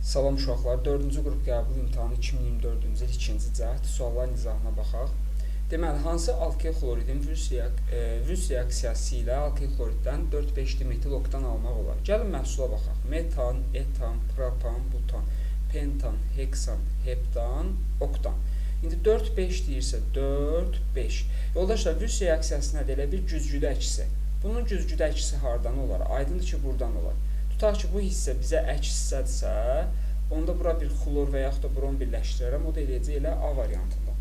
Salam uşaqlar, 4-cü qrup qəbul imtahanı 2024-cü il 2-ci cəhd sualların izahına baxaq. Deməli, hansı alkil xloridin virus reaksiyası ilə alkil xloriddən 4-5 dimetil oktan almaq olar? Gəlin məhsula baxaq. Metan, etan, propan, butan, pentan, heksan, heptan, oktan. İndi 4-5 deyirsə 4-5. Yoldaşlar, virus reaksiyası nədir? Elə bir güzgüdə əksi. Bunun güzgüdə əksi hardan olar? Aydındır ki, buradan olar. Tutaq ki, bu hissə bizə əks hissədirsə, onda bura bir xlor və yaxud da bron birləşdirərəm, o da eləyəcək elə A variantında.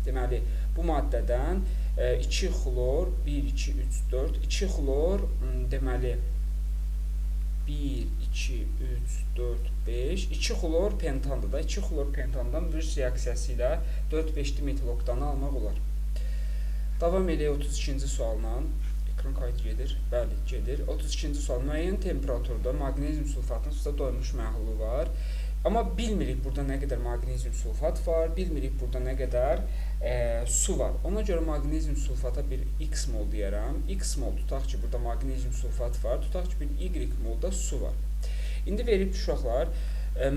Deməli, bu maddədən 2 xlor, 1, 2, 3, 4, 2 xlor, deməli, 1, 2, 3, 4, 5, 2 xlor pentandır da, 2 xlor pentandan virus reaksiyası ilə 4-5 dimetil oktanı almaq olar. Davam eləyək 32-ci sualla. Ekran kaydı gedir. Bəli, gedir. 32-ci sual. Müəyyən temperaturda maqnezium sulfatının suda doymuş məhlulu var. Amma bilmirik burada nə qədər maqnezium sulfat var, bilmirik burada nə qədər su var. Ona görə maqnezium sulfata bir X mol deyərəm. X mol tutaq ki, burada maqnezium sulfat var. Tutaq ki, bir Y molda su var. İndi verib uşaqlar,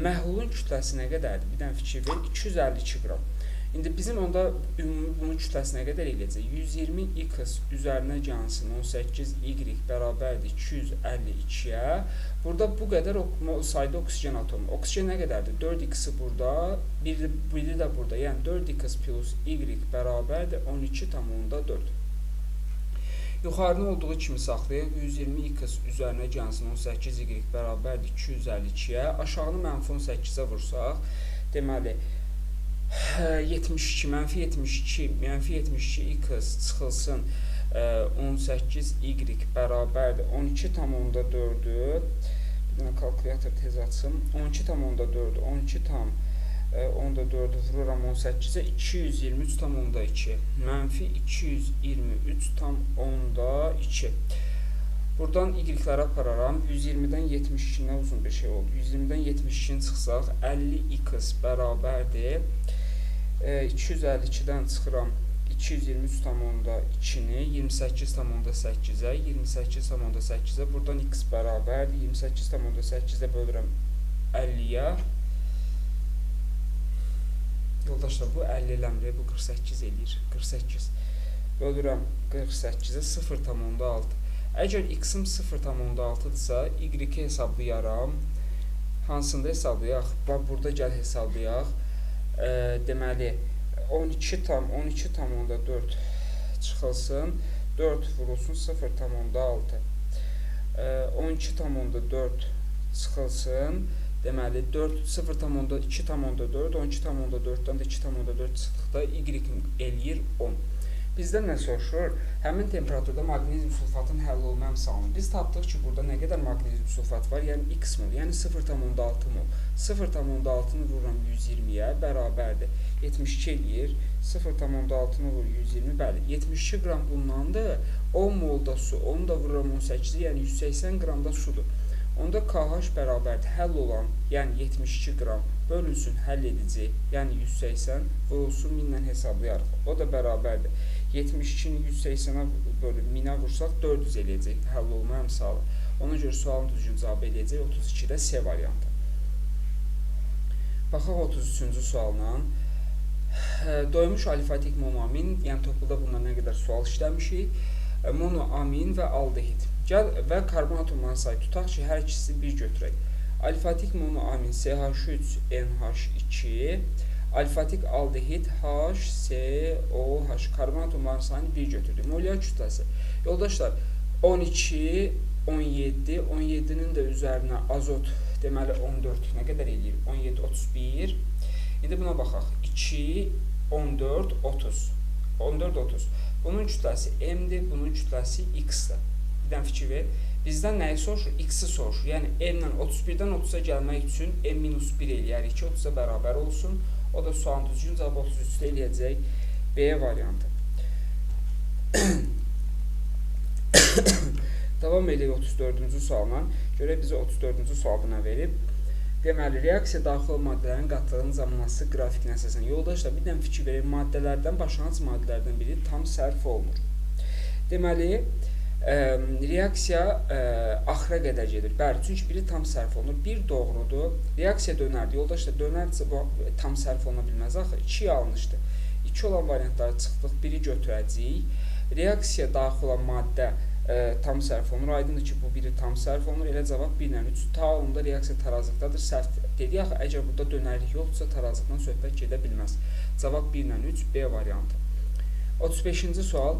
məhlulun kütləsi nə qədərdir? Bir dənə fikir ver, 252 qram. İndi bizim onda ümumi bunun kütləsi nə qədər eləyəcək? 120 X üzərinə cansın 18Y bərabərdir 252-yə. Burada bu qədər sayda oksigen atomu. Oksigen nə qədərdir? 4X-i burada, biri də burada. Yəni 4X plus Y bərabərdir 12,4. Yuxarını olduğu kimi saxlayaq. 120 X üzərinə cansın 18Y bərabərdir 252-yə. Aşağını mənfi 18-ə vursaq, deməli, 72, mənfi 72 X çıxılsın 18Y bərabərdir 12,4'ü, bir dənə kalkulyator tez açsın, 12,4'ü, 12,4'ü vururam 18'ə, 223,2, mənfi 223,2. Buradan Y-ləri apararam, 120-dən 72-nə uzun bir şey oldu. 120-dən 72-ni çıxsaq, 50X bərabərdir. 252-dən çıxıram 223,2-ni, 28,8-ə, 28,8-ə, buradan X bərabərdir. 28,8-ə bölürəm 50-yə. Yoldaşlar, bu 50 eləmir, bu 48 eləyir. 48. Bölürəm 48-ə 0,6. Əgər X-im 0,6-dırsa, Y-i hesablayaram. Hansında hesablayaq? Burada gəl hesablayaq. Deməli, 12,4 çıxılsın, 4 vurulsun 0,6. 12,4 çıxılsın, deməli, 0,2,4, 12,4-dən də 2,4 çıxdıqda Y eləyir 10. Bizdən nə soruşur? Həmin temperaturda maqnezium sulfatın həll olma əmsalını. Biz tapdıq ki, burada nə qədər maqnezium sulfat var? Yəni X mol, yəni 0,6 mol. 0,6-nı vururam 120-yə, bərabərdir. 72 eləyir. 0,6-nı vur 120, bəli. 72 qram bundandır. 10 molda su, onu da vururam 18-də, yəni 180 qramda sudur. Onda KH bərabərdir. Həll olan, yəni 72 qram bölünsün həll edici, yəni 180 vurulsun 1000-lə hesablayarıq. O da bərabərdir. 72-ni 180-ə bölüb 1000-ə vursaq 400 eləyəcək həll olma əmsalı. Ona görə sualın düzgün cavabı eləyəcək 32-də C variantı. Baxaq 33-cü sualdan. Doymuş alifatik monoamin, yəni topluda bunlar nə qədər sual işləmişik. Monoamin və aldehid. Gəl və karbon atomlarının sayı tutaq ki, hər ikisi bir götürək. Alifatik monoamin CH3NH2, alifatik aldehid HCOH, karbon atomlarının sayını 1 götürdük. Molyar kütləsi. Yoldaşlar, 12, 17, 17-nin də üzərinə azot, deməli 14, nə qədər eləyir? 17, 31. İndi buna baxaq. 2, 14, 30. 14, 30. Bunun kütləsi M-dir, bunun kütləsi X-dir. Bir dənə fikir ver. Bizdən nəyi soruşur? X-i soruşur. Yəni, M-lə 31-dən 30-a gəlmək üçün M-1 eləyərik ki, 30-a bərabər olsun. O da sualın düzgün cavabı 33-də eləyəcək B variantı. Davam edək 34-cü sualına. Görək bizə 34-cü sualına verib. Deməli, reaksiya daxil maddələrin qatılığının zamanası qrafikinə əsasən. Yoldaşlar, bir dənə fikir verək, maddələrdən, başlanğıc maddələrdən biri tam sərf olunur. Deməli, reaksiya axıra qədər gedir. Bəli, çünki biri tam sərf olunur. Bir doğrudur. Reaksiya dönərdir. Yoldaşlar, dönərdirsə bu tam sərf oluna bilməz. Axı 2 yanlışdır. 2 olan variantları çıxdıq. Biri götürəcəyik. Reaksiya daxil olan maddə tam sərf olunur. Aydındır ki, bu biri tam sərf olunur. Elə cavab 1 ilə 3. Taamında reaksiya tarazlıqdadır. Sərf dedik. Axı əgər burada dönərlik yoxdursa tarazlıqdan söhbət gedə bilməz. Cavab 1 ilə 3 B variantı. 35-ci sual.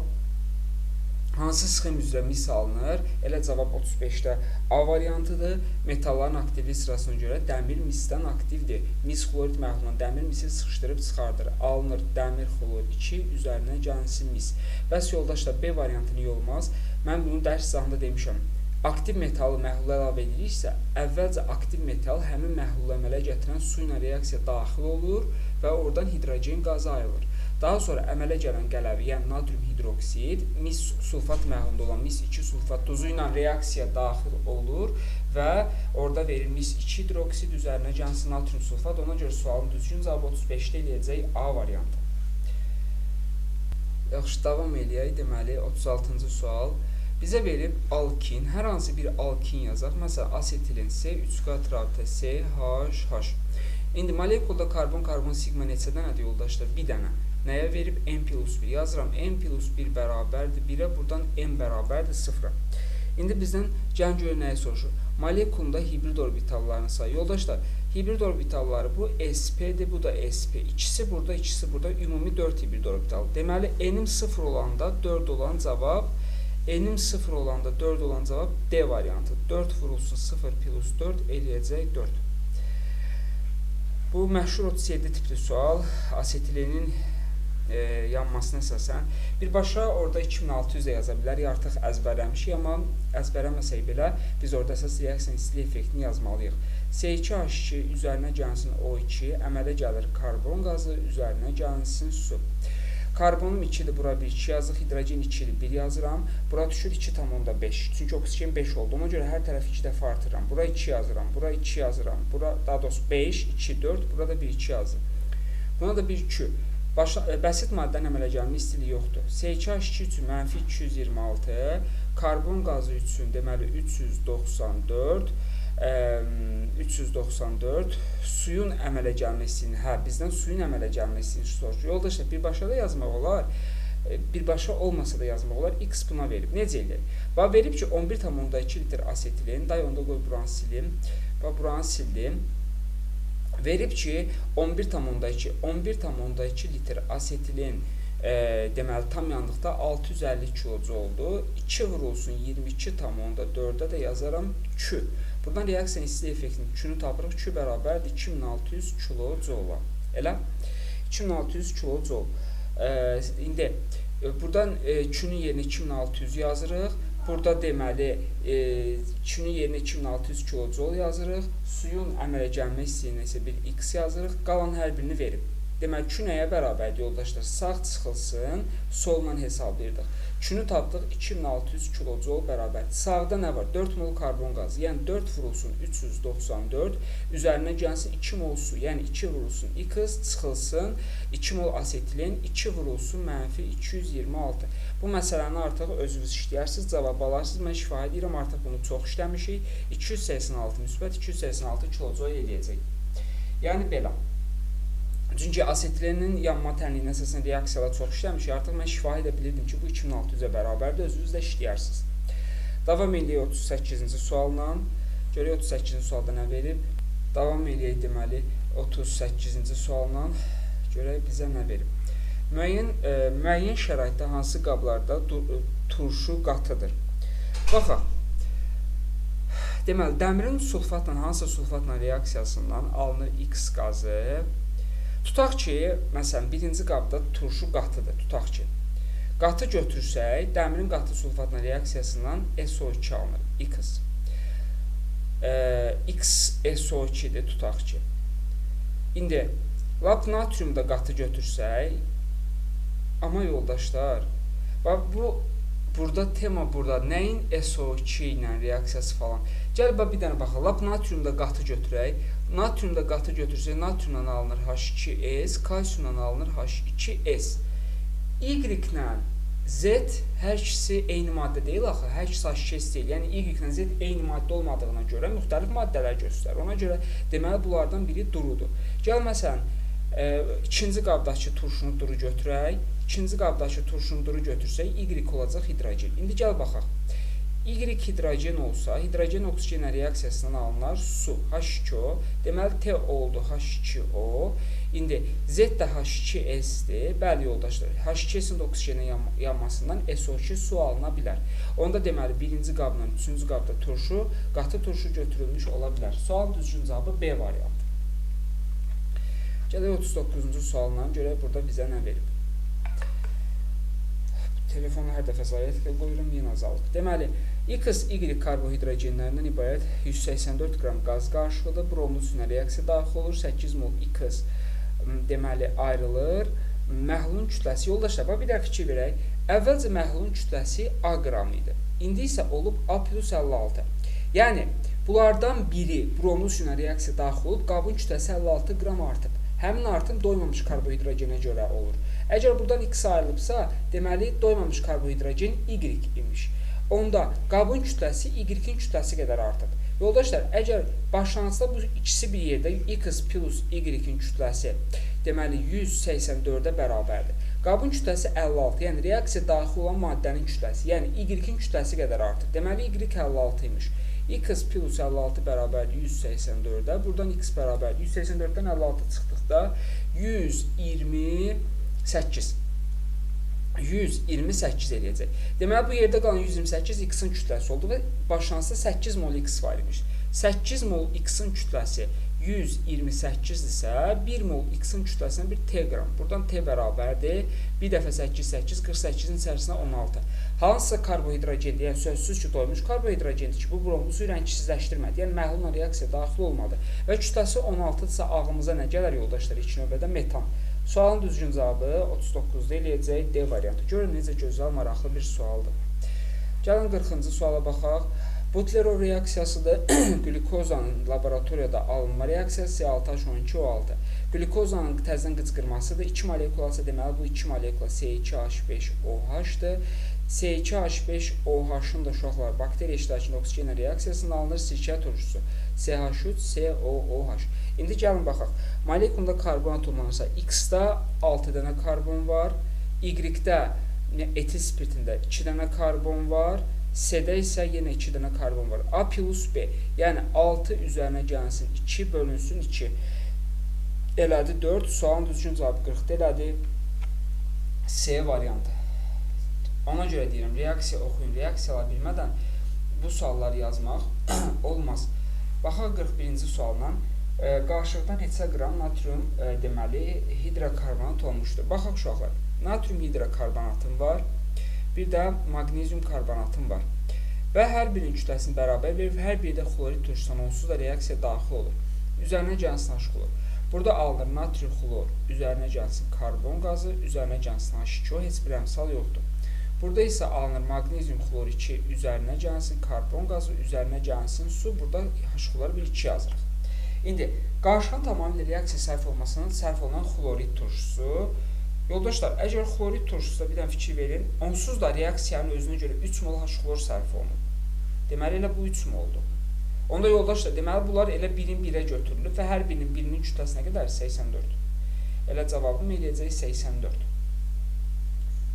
Hansı sxem üzrə mis alınır? Elə cavab 35-də A variantıdır. Metalların aktivlik sırasına görə dəmir misdən aktivdir. Mis xlorid məhlulundan dəmir misi sıxışdırıb çıxardır. Alınır dəmir xlor 2, üzərinə gəlsin mis. Bəs yoldaşlar, B variantı niyə olmaz? Mən bunu dərs izahında demişəm. Aktiv metalı məhlula əlavə ediriksə, əvvəlcə aktiv metal həmin məhlulu əmələ gətirən su ilə reaksiya daxil olur və oradan hidrogen qazı ayrılır. Daha sonra əmələ gələn qələvi, yəni natrium hidroksid, mis sulfat məhlulunda olan mis 2 sulfat duzu ilə reaksiya daxil olur və orada verilmiş 2 hidroksid üzərinə gəlsin natrium sulfat. Ona görə sualın düzgün cavabı 35-də eləyəcək A variantı. Yaxşı, davam eləyək. Deməli, 36-cı sual. Bizə verib alkin, hər hansı bir alkin yazaq. Məsələn, asetilin C, 3 rabitə C, H, H. İndi molekulda karbon sigma neçə dənədir yoldaşlar? Bir dənə. Nəyə verib? N plus 1. Yazıram. N plus 1 bərabərdir 1-ə. Buradan N bərabərdir 0-a. İndi bizdən gəlin görün nəyə soruşur? Molekulunda hibrid orbitallarını say. Yoldaşlar, hibrid orbitalları bu sp-dir, bu da sp. İkisi burada, ikisi burada. Ümumi 4 hibrid orbital. Deməli, N-im 0 olanda 4 olan cavab, N-im 0 olanda 4 olan cavab D variantı. 4 vurulsun 0 plus 4 eləyəcək 4. Bu məşhur 37 tipli sual. Asetilinin yanmasına əsasən birbaşa orada 2600 yaza bilər. Artıq əzbərləmişik, amma əzbərləməsək belə biz orada əsas reaksiyanın istilik effektini yazmalıyıq. C2H2 üzərinə gəlsin O2, əmələ gəlir karbon qazı, üzərinə gəlsin su. Karbonum 2-dir, bura 1, 2 yazıq, hidrogen 2-dir, 1 yazıram. Bura düşür 2,5. Çünki oksigen 5 oldu. Ona görə hər tərəfi 2 dəfə artırıram. Bura 2 yazıram, bura 2 yazıram. Bura daha doğrusu 5, 2, 4, burada 1, 2 yazdım. Buna da 1, 2. Bəsit maddənin əmələ gəlmə istiliyi yoxdur. C2H2 üçün mənfi 226, karbon qazı üçün deməli 394, suyun əmələ gəlmə istiliyini, bizdən suyun əmələ gəlmə istiliyini soruşur. Yoldaşlar, birbaşa da yazmaq olar, birbaşa olmasa da yazmaq olar. X buna verib. Necə eləyir? Bax, verib ki, 11,2 litr asetilin, day onda qoy buranı silim, bax, buranı sildim. Verib ki, 11,2 litr asetilin deməli tam yandıqda 650 kilojoldur. 2 vurulsun 22,4-də də yazaram 2. Buradan reaksiyanın istilik effektinin 2-nü tapırıq. 2 bərabərdir 2600 kilojola. Elə 2600 kilojol. İndi buradan 2-nün yerinə 2600 yazırıq. Burada deməli 2-nün yerinə 2600 kilojol yazırıq. Suyun əmələ gəlmə istiliyinə isə bir X yazırıq. Qalan hər birini verib. Deməli, 2 nəyə bərabərdir yoldaşlar? Sağ çıxılsın, solla hesablayırdıq. 2-nü tapdıq, 2600 kilojol bərabərdir. Sağda nə var? 4 mol karbon qazı, yəni 4 vurulsun 394, üzərinə gəlsin 2 mol su, yəni 2 vurulsun X, çıxılsın 2 mol asetilin, 2 vurulsun mənfi 226. Bu məsələni artıq özünüz işləyərsiniz, cavab alarsınız. Mən şifahi deyirəm, artıq bunu çox işləmişik. 286 müsbət 286 kilojol eləyəcək. Yəni belə. Çünki asetilinin yanma tənliyinə əsasən reaksiyalar çox işləmişik. Artıq mən şifahi də bilirdim ki, bu 2600-ə bərabərdir, özünüz də işləyirsiniz. Davam eləyək 38-ci sualla. Görək 38-ci sualda nə verib. Davam eləyək deməli 38-ci sualla. Görək bizə nə verib. Müəyyən şəraitdə hansı qablarda turşu qatıdır? Baxaq. Deməli, dəmirin sulfatla hansısa sulfatla reaksiyasından alınır X qazı. Tutaq ki, məsələn, birinci qabda turşu qatıdır. Tutaq ki, qatı götürsək, dəmirin qatı sulfatla reaksiyasından SO2 alınır, X. X SO2-dir, tutaq ki. İndi, lap natriumda qatı götürsək, amma yoldaşlar, burada tema burada, nəyin SO2 ilə reaksiyası falan. Gəl, bir dənə baxaq, lap natriumda qatı götürək. Natriumda qatı götürsək, natriumdan alınır H2S, kalsiumdan alınır H2S. Y ilə Z hər ikisi eyni maddə deyil axı, hər ikisi H2S deyil. Yəni Y ilə Z eyni maddə olmadığına görə müxtəlif maddələr göstərir. Ona görə deməli bunlardan biri durudur. Gəl məsələn, ikinci qabdakı turşunu duru götürək. İkinci qabdakı turşunu duru götürsək, Y olacaq hidrogen. İndi gəl baxaq. Y hidrogen olsa, hidrogen oksigen reaksiyasından alınar su, H2O. Deməli, T oldu H2O. İndi Z də H2S-dir. Bəli, yoldaşlar, H2S-in də oksigenə yanmasından SO2 su alına bilər. Onda deməli, birinci qabla üçüncü qabda turşu, qatı turşu götürülmüş ola bilər. Sualın düzgün cavabı B variantı. Gələk 39-cu sualına görək burada bizə nə verib. Telefonu hər dəfə zayət qoyuram, yenə azalıb. Deməli, X, Y karbohidrogenlərindən ibarət 184 qram qaz qarışıqlıdır. Bromun üstünə reaksiya daxil olur. 8 mol X deməli ayrılır. Məhlulun kütləsi, yoldaşlar, bir də fikir verək. Əvvəlcə məhlulun kütləsi A qram idi. İndi isə olub A plus 56. Yəni, bunlardan biri bromun üstünə reaksiya daxil olub, qabın kütləsi 56 qram artıb. Həmin artım doymamış karbohidrogenə görə olur. Əgər buradan X ayrılıbsa, deməli, doymamış karbohidrogen Y imiş. Onda qabın kütləsi Y-in kütləsi qədər artıb. Yoldaşlar, əgər başlanğıcda bu ikisi bir yerdə X plus Y-in kütləsi deməli 184-ə bərabərdir. Qabın kütləsi 56, yəni reaksiya daxil olan maddənin kütləsi, yəni Y-in kütləsi qədər artır. Deməli, Y 56 imiş. X plus 56 bərabər 184-də, buradan X bərabər 184-dən 56 çıxdıqda 128 eləyəcək. Deməli, bu yerdə qalan 128 X-in kütləsi oldu və başlanğıcda 8 mol X var imiş. 8 mol X-in kütləsi 128-dirsə, 1 mol X-in kütləsinə bir T qram. Buradan T bərabərdir. Bir dəfə 8, 8, 48-in içərisinə 16. Hansısa karbohidrogendir, yəni sözsüz ki, doymuş karbohidrogendir ki, bu bromu su rəngsizləşdirmədi, yəni məhlulun reaksiya daxil olmadı və kütləsi 16-dırsa ağımıza nə gələr yoldaşlar? İlk növbədə metan. Sualın düzgün cavabı 39-da eləyəcək D variantı. Görün necə gözəl, maraqlı bir sualdır. Gəlin 40-cı suala baxaq. Butlerov reaksiyasıdır. Glukozanın laboratoriyada alınma reaksiyası C6H12O6. Glukozanın təzədən qıcqırmasıdır. 2 molekulası deməli bu 2 molekula C2H5OH-dır. C2H5OH-ın da uşaqlar bakteriya iştirakında oksigen reaksiyasında alınır sirkə turşusu CH3COOH. İndi gəlin baxaq. Molekulda karbon atomlanırsa X-da 6 dənə karbon var, Y-də etil spirtində 2 dənə karbon var, C-də isə yenə 2 dənə karbon var. A plus B, yəni 6 üzərinə gəlsin 2 bölünsün 2. Elədi 4, sualın düzgün cavabı 40 elədi. C variantı. Ona görə deyirəm, reaksiya oxuyun, reaksiyalar bilmədən bu sualları yazmaq olmaz. Baxaq 41-ci sualdan. Qarşılıqdan neçə qram natrium deməli hidrokarbonat olmuşdur. Baxaq uşaqlar, natrium hidrokarbonatım var, bir də magnezium karbonatım var və hər birinin kütləsini bərabər verir, hər biri də xlorid turşusundan onsuz da reaksiya daxil olur. Üzərinə gəlsin H-xlor. Burada alınır natrium xlor, üzərinə gəlsin karbon qazı, üzərinə gəlsin H2O, heç bir əmsal yoxdur. Burada isə alınır magnezium xlor 2, üzərinə gəlsin karbon qazı, üzərinə gəlsin su, burada H-xlor 1-2 yazırıq. İndi, qarşıdan tamamilə reaksiya sərf olmasının sərf olunan xlorid turşusu. Yoldaşlar, əgər xlorid turşusunda bir dənə fikir verin, onsuz da reaksiyanın özünə görə 3 mol H-xlor sərf olunur. Deməli, elə bu 3 moldur. Onda yoldaşlar, deməli, bunlar elə birin birə götürülür və hər birinin kütləsinə qədər 84. Elə cavabım eləyəcək 84.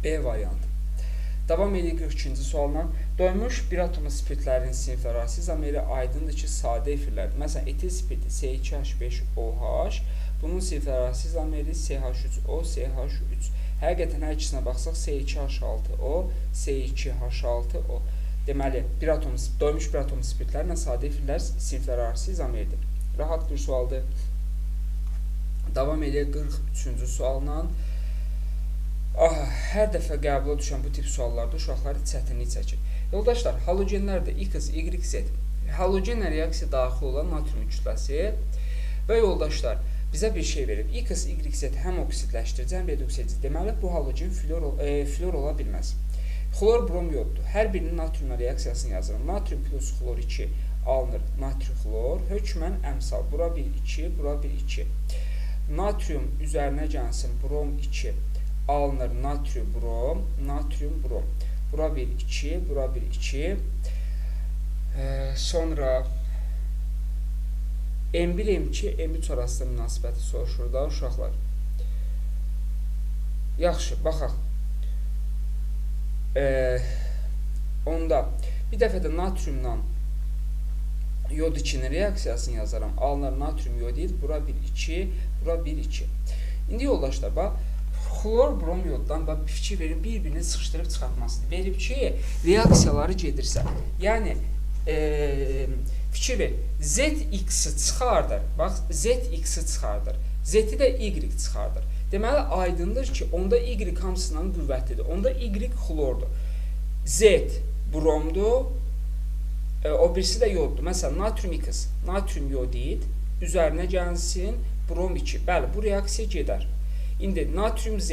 B variantı. Davam edir 42-ci sualdan. Doymuş bir atomlu spirtlərin sinifləri arası izameri aydındır ki, sadə efirlərdir. Məsələn, etil spirti C2H5OH, bunun sinifləri arası izameri CH3O, CH3. Həqiqətən hər ikisinə baxsaq C2H6O, C2H6O. Deməli, doymuş bir atomlu spirtlərlə sadə efirlər sinifləri arası izameridir. Rahat bir sualdır. Davam edir 43-cü sualla. Hər dəfə qəbula düşən bu tip suallarda uşaqları çətinlik çəkir. Yoldaşlar, halogenlərdə X, Y, Z. Halogenlə reaksiya daxil olan natrium kütləsi və yoldaşlar, bizə bir şey verib. X, Y, Z həm oksidləşdirici, həm reduks edici. Deməli, bu halogen flor ola bilməz. Xlor brom yoddur. Hər birinin natriumla reaksiyasını yazırım. Natrium plus xlor 2 alınır natrium xlor. Hökmən əmsal. Bura 1, 2, bura 1, 2. Natrium üzərinə gəlsin brom 2 alınır natrium brom. Bura bir 2, bura bir 2. Sonra M1, M2, M3 arasında münasibəti soruşur da uşaqlar. Yaxşı, baxaq. Onda bir dəfə də natriumla yod 2-nin reaksiyasını yazaram. Alınar natrium yodid, bura 1-2, bura 1-2. İndi yoldaşlar, bax, xlor brom yoddan fikir verin, bir-birini sıxışdırıb çıxartmasıdır. Verib ki, reaksiyaları gedirsə, yəni fikir ver, ZX-i çıxardır, bax, ZX-i çıxardır, Z-i də Y çıxardır. Deməli, aydındır ki, onda Y hamısından qüvvətlidir, onda Y xlordur. Z bromdur, o birisi də yoddur. Məsələn, natrium X, natrium yodid, üzərinə gəlsin, brom 2. Bəli, bu reaksiya gedər. İndi natrium Z,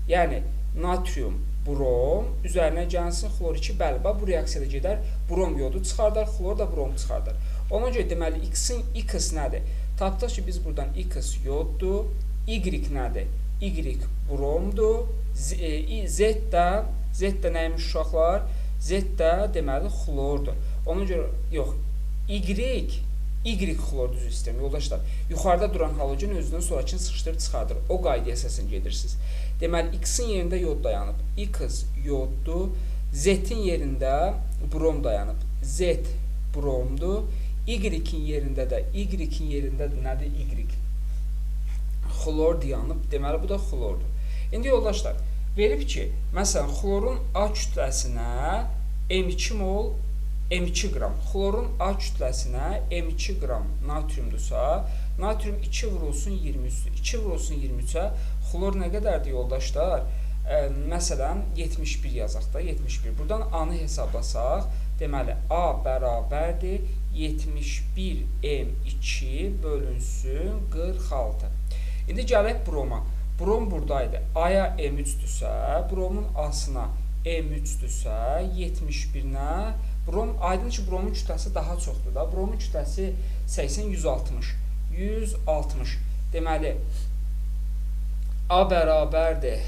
yəni natrium brom, üzərinə gəlsin, xlor 2, bəli, bu reaksiyada gedər, brom yodu çıxardar, xlor da brom çıxardar. Ona görə deməli, X-in X nədir? Tapdıq ki, biz buradan X yoddur, Y nədir? Y bromdur, Z də nəymiş uşaqlar? Z də deməli xlordur. Ona görə, yox, Y xlor düzü sistemi, yoldaşlar. Yuxarıda duran halogen özündən sonrakini sıxışdırıb çıxardır. O qayda əsasını gedirsiniz. Deməli, X-in yerində yod dayanıb. X yoddur. Z-in yerində brom dayanıb. Z bromdur. Y-in yerində də, Y-in yerində nədir? Y. Xlor dayanıb. Deməli, bu da xlordur. İndi yoldaşlar, verib ki, məsələn, xlorun A kütləsinə M2 mol M2 qram, xlorun A kütləsinə M2 qram natriumdursa, natrium 2 vurulsun 23-dür. 2 vurulsun 23-ə, xlor nə qədərdir yoldaşlar? Məsələn, 71 yazaq da, 71. Buradan A-nı hesablasaq, deməli, A bərabərdir 71 M2 bölünsün 46. İndi gələk broma. Brom buradaydı. A-ya M3-dürsə, bromun A-sına M3-dürsə, 71-nə, brom, aydın ki, bromun kütləsi daha çoxdur da. Bromun kütləsi 80, 160. 160. Deməli, A bərabərdir.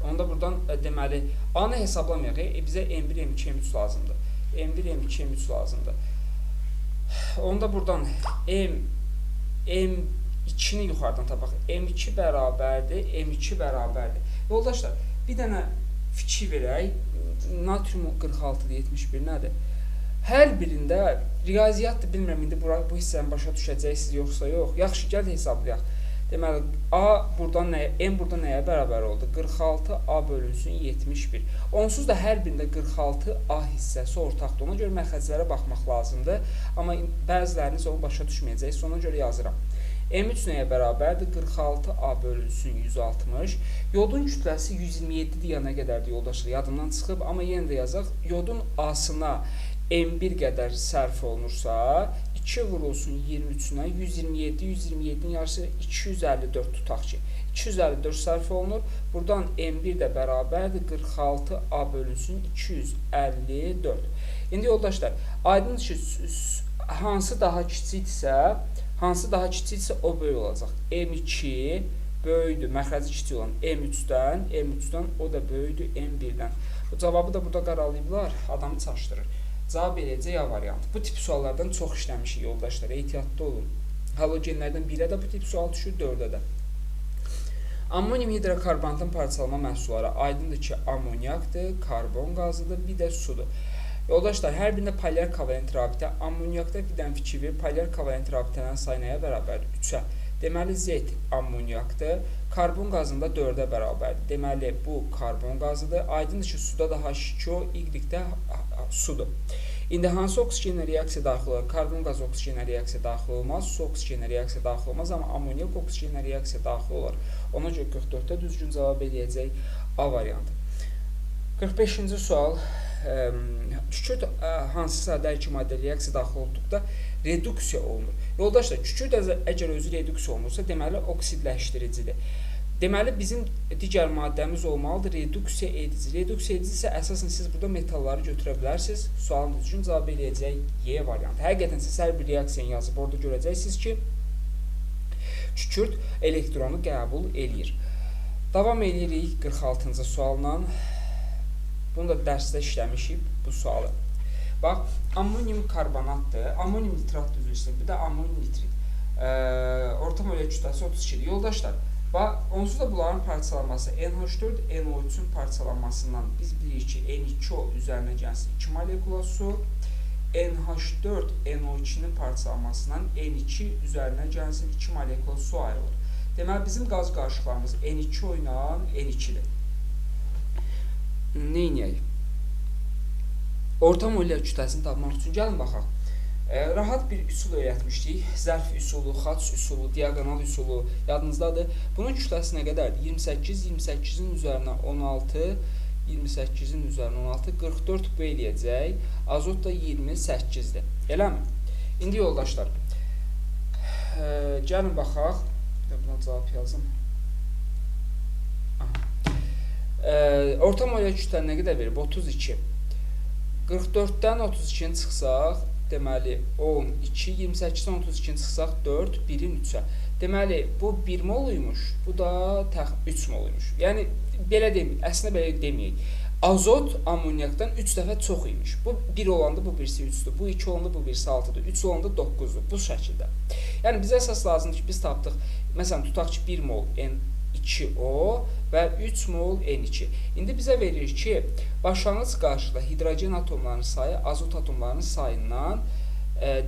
Onda buradan, deməli, A-nı hesablamayaq. Bizə M1, M2, M3 lazımdır. M1, M2, M3 lazımdır. Onda buradan M2-ni yuxarıdan tapaq. M2 bərabərdir, M2 bərabərdir. Yoldaşlar, bir dənə fikir verək. Natrium 46-dır, 71 nədir? Hər birində riyaziyyatdır, bilmirəm, indi bu hissəni başa düşəcəksiniz, yoxsa yox. Yaxşı, gəl hesablayaq. Deməli, A buradan nəyə, M buradan nəyə bərabər oldu? 46 A bölünsün 71. Onsuz da hər birində 46 A hissəsi ortaqdır. Ona görə məxrəclərə baxmaq lazımdır. Amma bəziləriniz onu başa düşməyəcəksiniz, ona görə yazıram. M3 nəyə bərabərdir? 46 A bölünsün 160. Yodun kütləsi 127-dir, ya nə qədərdir yoldaşlar? Yadımdan çıxıb, amma yenə də yazaq. Yodun A-sına M1 qədər sərf olunursa, 2 vurulsun 23-nə, 127, 127-nin yarısı 254 tutaq ki. 254 sərf olunur. Buradan M1 də bərabərdir 46 A bölünsün 254. İndi yoldaşlar, aydındır ki, hansı daha kiçikdirsə, o böyük olacaq. M2 böyükdür, məxrəci kiçik olan M3-dən, o da böyükdür M1-dən. Bu cavabı da burada qaralayıblar, adamı çaşdırır. Cavab eləyəcək A variantı. Bu tip suallardan çox işləmişik yoldaşlar, ehtiyatlı olun. Halogenlərdən 1-ə də bu tip sual düşür, 4-ə də. Ammonium hidrokarbonatın parçalama məhsulları aydındır ki, ammoniakdır, karbon qazıdır, bir də sudur. Yoldaşlar, hər birində polyar kovalent rabitə, ammoniakda bir dənə fikir verir, polyar kovalent rabitələrin sayı nəyə bərabərdir? 3-ə. Deməli, Z ammoniakdır, karbon qazında 4-ə bərabərdir. Deməli, bu karbon qazıdır. Aydındır ki, suda da H2O, Y-də sudur. İndi hansı oksigenlə reaksiya daxil olur? Karbon qazı oksigenlə reaksiya daxil olmaz, su oksigenlə reaksiya daxil olmaz, amma ammoniak oksigenlə reaksiya daxil olur. Ona görə 44-də düzgün cavab eləyəcək A variantı. 45-ci sual. Kükürt hansısa dərki maddə reaksiya daxil olduqda reduksiya olunur. Yoldaşlar, kükürt əgər özü reduksiya olunursa, deməli oksidləşdiricidir. Deməli, bizim digər maddəmiz olmalıdır reduksiya edici. Reduksiya edici isə əsasən siz burada metalları götürə bilərsiniz. Sualın düzgün cavab eləyəcək Y variantı. Həqiqətən siz hər bir reaksiyanı yazıb orada görəcəksiniz ki, kükürt elektronu qəbul eləyir. Davam edirik 46-cı sualla. Bunu da dərsdə işləmişik bu sualı. Bax, ammonium karbonatdır, ammonium nitrat düzülsün, bir də ammonium nitrit. Orta molekül kütləsi 32-dir. Yoldaşlar, bax, onsuz da bunların parçalanması NH4 NO3-ün parçalanmasından biz bilirik ki, N2O üzərinə gəlsin 2 molekula su, NH4 NO2-nin parçalanmasından N2 üzərinə gəlsin 2 molekula su ayrılır. Deməli, bizim qaz qarışıqlarımız N2O ilə N2-dir. Neynəyək? Orta molekül kütləsini tapmaq üçün gəlin baxaq. Rahat bir üsul öyrətmişdik. Zərf üsulu, xaç üsulu, diaqonal üsulu yadınızdadır. Bunun kütləsi nə qədərdir? 28, 28-in üzərinə 16, 28-in üzərinə 16, 44 bu eləyəcək. Azot da 28-dir. Eləmi? İndi yoldaşlar, gəlin baxaq. Buna cavab yazım. Orta molekül kütlə nə qədər verir? 32. 44-dən 32-ni çıxsaq, deməli 12, 28-dən 32-ni çıxsaq 4, 1-in 3-ə. Deməli, bu 1 moluymuş, bu da 3 moluymuş. Yəni, belə deməyik, əslində belə deməyik. Azot ammoniakdan 3 dəfə çox imiş. Bu 1 olanda bu birisi 3-dür, bu 2 olanda bu birisi 6-dır, 3 olanda 9-dur, bu şəkildə. Yəni, bizə əsas lazımdır ki, biz tapdıq, məsələn, tutaq ki, 1 mol N2O və 3 mol N2. İndi bizə verir ki, başlanğıc qarşıda hidrogen atomlarının sayı azot atomlarının sayından,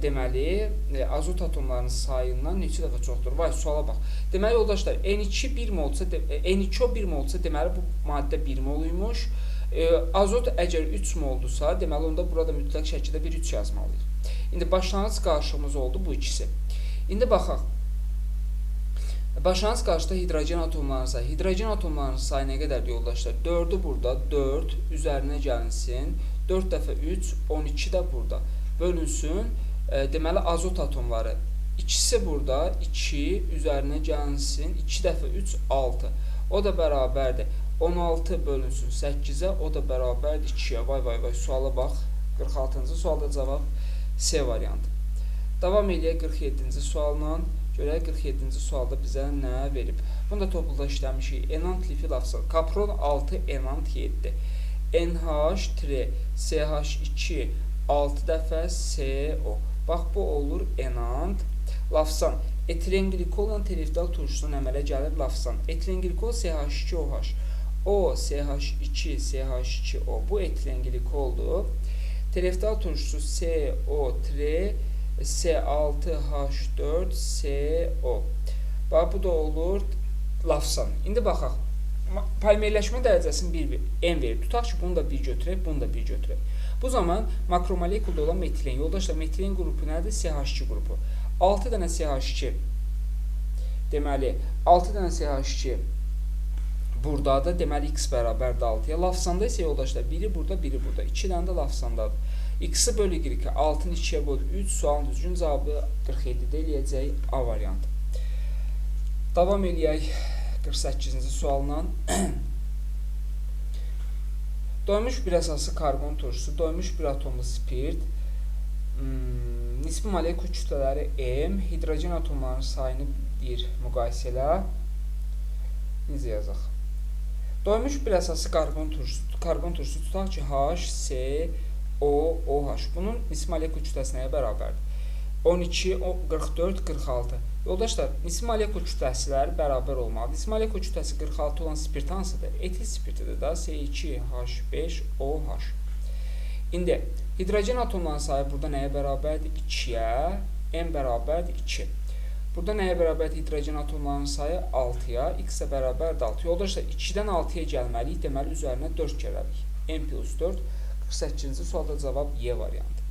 deməli, azot atomlarının sayından neçə dəfə çoxdur? Vay, suala bax. Deməli, yoldaşlar, N2 1 molsa, N2O 1 molsa, deməli, bu maddə 1 moluymuş. Azot əgər 3 moldursa, deməli, onda burada mütləq şəkildə bir 3 yazmalıyıq. İndi başlanğıc qarşımız oldu bu ikisi. İndi baxaq. Başlanğıc qarşıda hidrogen atomlarının sayı. Hidrogen atomlarının sayı nə qədərdir yoldaşlar? 4-ü burada, 4 üzərinə gəlinsin. 4 dəfə 3, 12 də burada. Bölünsün. Deməli, azot atomları. İkisi burada, 2 üzərinə gəlinsin. 2 dəfə 3, 6. O da bərabərdir. 16 bölünsün 8-ə, o da bərabərdir 2-yə. Vay, vay, vay, suala bax. 46-cı sualda cavab C variantı. Davam edək 47-ci sualla. Görək 47-ci sualda bizə nə verib? Bunu da topluda işləmişik. Enant lifi lafzal. Kapron 6, enant 7. NH3, CH2, 6 dəfə CO. Bax, bu olur enant. Lafzan. Etilengglikolla tereftal turşusunun əmələ gəlir lafzan. Etilenglikol CH2OH. O, CH2, CH2O. Bu etilenglikoldur. Tereftal turşusu CO3, C6H4CO. Bax, bu da olur lafzan. İndi baxaq. Polimerləşmə dərəcəsini N verir. Tutaq ki, bunu da 1 götürək, bunu da 1 götürək. Bu zaman makromolekulda olan metilen. Yoldaşlar, metilen qrupu nədir? CH2 qrupu. 6 dənə CH2. Deməli, 6 dənə CH2 buradadır. Deməli, x bərabərdir 6-ya. Lafzanda isə yoldaşlar, biri burada, biri burada. 2 dənə də lafzandadır. X-i bölü Y-i 6-nı 2-yə bölü 3. Sualın düzgün cavabı 47-də eləyəcək A variantı. Davam eləyək 48-ci sualla. Doymuş bir əsası karbon turşusu, doymuş bir atomlu spirt, nisbi molekul kütlələri M, hidrogen atomlarının sayını bir müqayisə elə. Necə yazaq? Doymuş bir əsası karbon turşusu tutaq ki, HCOOH. Bunun nisbi molekul kütləsi nəyə bərabərdir? 12, 44, 46. Yoldaşlar, nisbi molekul kütləsilər bərabər olmalıdır. Nisbi molekul kütləsi 46 olan spirt hansıdır? Etil spirtidir da, C2H5OH. İndi, hidrogen atomlarının sayı burada nəyə bərabərdir? 2-yə, M bərabərdir 2. Burada nəyə bərabərdir hidrogen atomlarının sayı? 6-ya, x də bərabərdir 6. Yoldaşlar, 2-dən 6-ya gəlməliyik, deməli, üzərinə 4 gələrik. M plus 4, 48-ci sualda cavab Y variantı.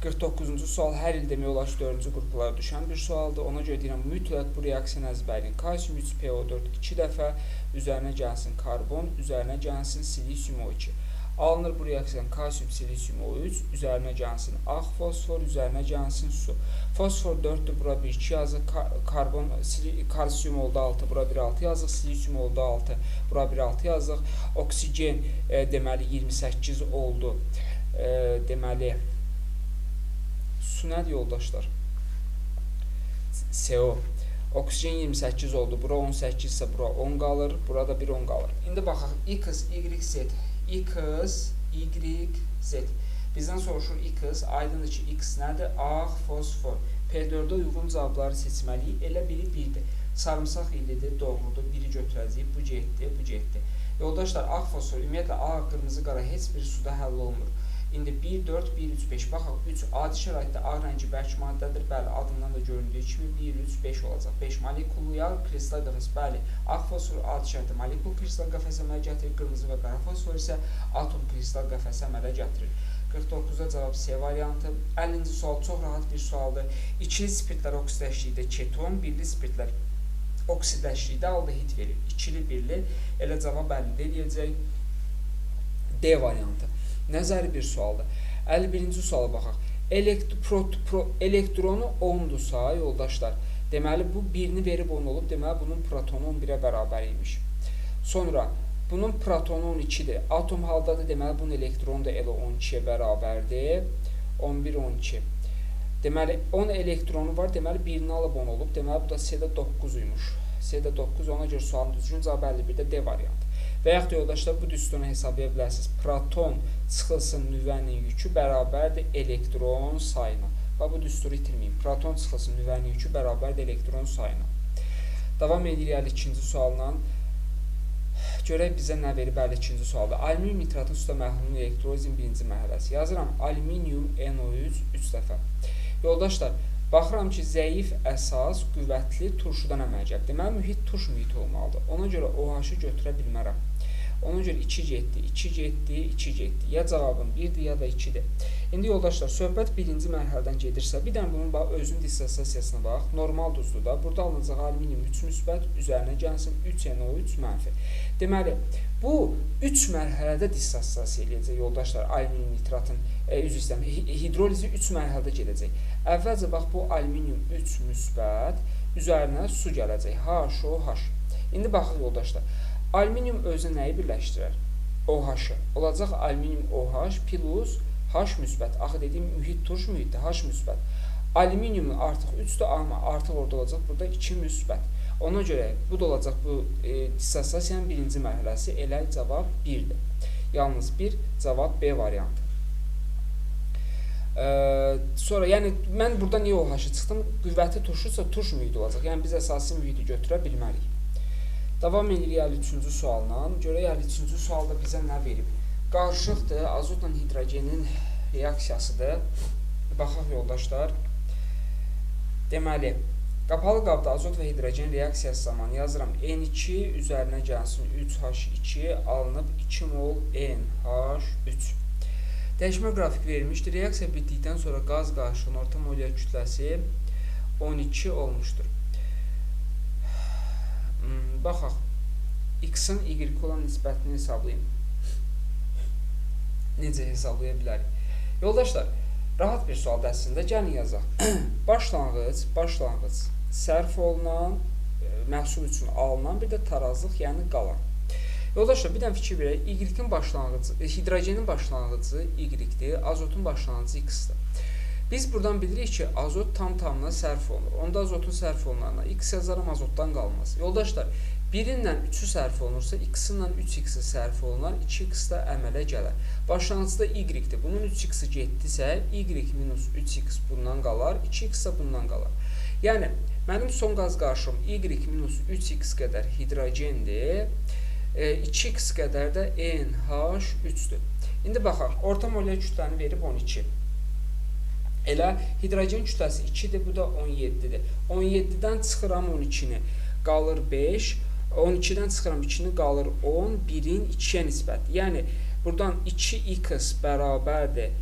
49-cu sual hər il demək olar ki, 4-cü qruplara düşən bir sualdır. Ona görə deyirəm, mütləq bu reaksiyanı əzbərləyin. Kalsium 3PO4 2 dəfə üzərinə gəlsin karbon, üzərinə gəlsin silisium O2. Alınır bu reaksiyanın kalsium silisium O3, üzərinə gəlsin ağ fosfor, üzərinə gəlsin su. Fosfor 4-dür, bura 1, 2 yazıq, karbon, kalsium oldu 6, bura 1, 6 yazıq, silisium oldu 6, bura 1, 6 yazıq. Oksigen deməli 28 oldu, deməli su nədir yoldaşlar? CO. Oksigen 28 oldu. Bura 18 isə bura 10 qalır. Burada bir 10 qalır. İndi baxaq. X, Y, Z. X, Y, Z. Bizdən soruşur X. Aydındır ki, X nədir? Ağ, fosfor. P4-ə uyğun cavabları seçməliyik. Elə biri 1-dir. Sarımsaq illidir, doğrudur. Biri götürəcəyik. Bu getdi, bu getdi. Yoldaşlar, ağ fosfor, ümumiyyətlə ağ, qırmızı, qara heç bir suda həll olmur. İndi 1, 4, 1, 3, 5. Baxaq, 3 adi şəraitdə ağ rəngi bərk maddədir. Bəli, adından da göründüyü kimi 1, 3, 5 olacaq. 5 molekullu yağ, kristal qəfəs. Bəli, ağ fosfor adi şəraitdə molekul kristal qəfəs əmələ gətirir. Qırmızı və qara fosfor isə atom kristal qəfəs əmələ gətirir. 49-da cavab C variantı. 50-ci sual çox rahat bir sualdır. İkili spirtlər oksidləşdikdə keton, birli spirtlər oksidləşdikdə aldehid verir. İkili, birli. Elə cavab əldə edəcək. D variantı. Nəzəri bir sualdır. 51-ci suala baxaq. Elektronu 10-dursa, yoldaşlar, deməli bu 1-ni verib 10 olub, deməli bunun protonu 11-ə bərabər imiş. Sonra bunun protonu 12-dir. Atom haldadır, deməli bunun elektronu da elə 12-yə bərabərdir. 11, 12. Deməli 10 elektronu var, deməli 1-ni alıb 10 olub, deməli bu da C-də 9 imiş. C-də 9, ona görə sualın düzgün cavabı 51-də D variantı. Və yaxud da yoldaşlar, bu düsturunu hesablaya bilərsiniz. Proton çıxılsın nüvənin yükü bərabərdir elektron sayına. Və bu düsturu itirməyin. Proton çıxılsın nüvənin yükü bərabərdir elektron sayına. Davam edirik 52-ci sualla. Görək bizə nə verib 52-ci sualda. Alüminium nitratın suda məhlulun elektrolizin birinci mərhələsi. Yazıram alüminium NO3 3 dəfə. Yoldaşlar, baxıram ki, zəif əsas qüvvətli turşudan əmələ gəlir. Deməli, mühit turş mühiti olmalıdır. Ona görə OH-ı götürə bilmərəm. Ona görə 2 getdi, 2 getdi, 2 getdi. Ya cavabım 1-dir, ya da 2-dir. İndi yoldaşlar, söhbət birinci mərhələdən gedirsə, bir dənə bunun özünün dissosiasiyasına bax. Normal duzdur da. Burada alınacaq alüminium 3 müsbət, üzərinə gəlsin 3NO3 mənfi. Deməli, bu 3 mərhələdə dissosiasiya eləyəcək yoldaşlar alüminium nitratın, üzr istəyirəm, hidrolizi 3 mərhələdə gedəcək. Əvvəlcə bax bu alüminium 3 müsbət, üzərinə su gələcək. HOH. İndi baxın yoldaşlar. Alüminium özü nəyi birləşdirər? OH-ı. Olacaq alüminium OH plus H müsbət. Axı dediyim mühit turş mühitdir. H müsbət. Alüminiumun artıq 3-dür, amma artıq orada olacaq burada 2 müsbət. Ona görə bu da olacaq bu dissosiasiyanın birinci mərhələsi. Elə cavab 1-dir. Yalnız 1 cavab B variantı. Sonra yəni mən burada niyə OH-ı çıxdım? Qüvvəti turşursa turş mühiti olacaq. Yəni biz əsasi mühiti götürə bilmərik. Davam edirik 53-cü sualla. Görək 53-cü sualda bizə nə verib? Qarışıqdır, azotla hidrogenin reaksiyasıdır. Baxaq yoldaşlar. Deməli, qapalı qabda azot və hidrogen reaksiyası zamanı yazıram N2 üzərinə gəlsin 3H2 alınıb 2 mol NH3. Dəyişmə qrafik verilmişdir. Reaksiya bitdikdən sonra qaz qarışığının orta molyar kütləsi 12 olmuşdur. Baxaq, X-in Y olan nisbətini hesablayın. Necə hesablaya bilərik? Yoldaşlar, rahat bir sualda əslində gəlin yazaq. Başlanğıc sərf olunan, məhsul üçün alınan, bir də tarazlıq, yəni qalan. Yoldaşlar, bir dənə fikir verək. Y-in başlanğıcı, hidrogenin başlanğıcı Y-dir, azotun başlanğıcı X-dir. Biz buradan bilirik ki, azot tam-tamına sərf olunur. Onda azotun sərf olunanına X yazaram, azotdan qalmaz. Yoldaşlar, 1-inlə 3-ü sərf olunursa, X-inlə 3X-i sərf olunar, 2X da əmələ gələr. Başlanğıcda Y-dir. Bunun 3X-i getdisə, Y minus 3X bundan qalar, 2X da bundan qalar. Yəni, mənim son qaz qarışığım Y minus 3X qədər hidrogendir, 2X qədər də NH3-dür. İndi baxaq, orta molyar kütləni verib 12. Elə hidrogen kütləsi 2-dir, bu da 17-dir. 17-dən çıxıram 12-ni, qalır 5. 12-dən çıxıram 2-ni, qalır 10. 1-in 2-yə nisbəti. Yəni, buradan 2x bərabərdir,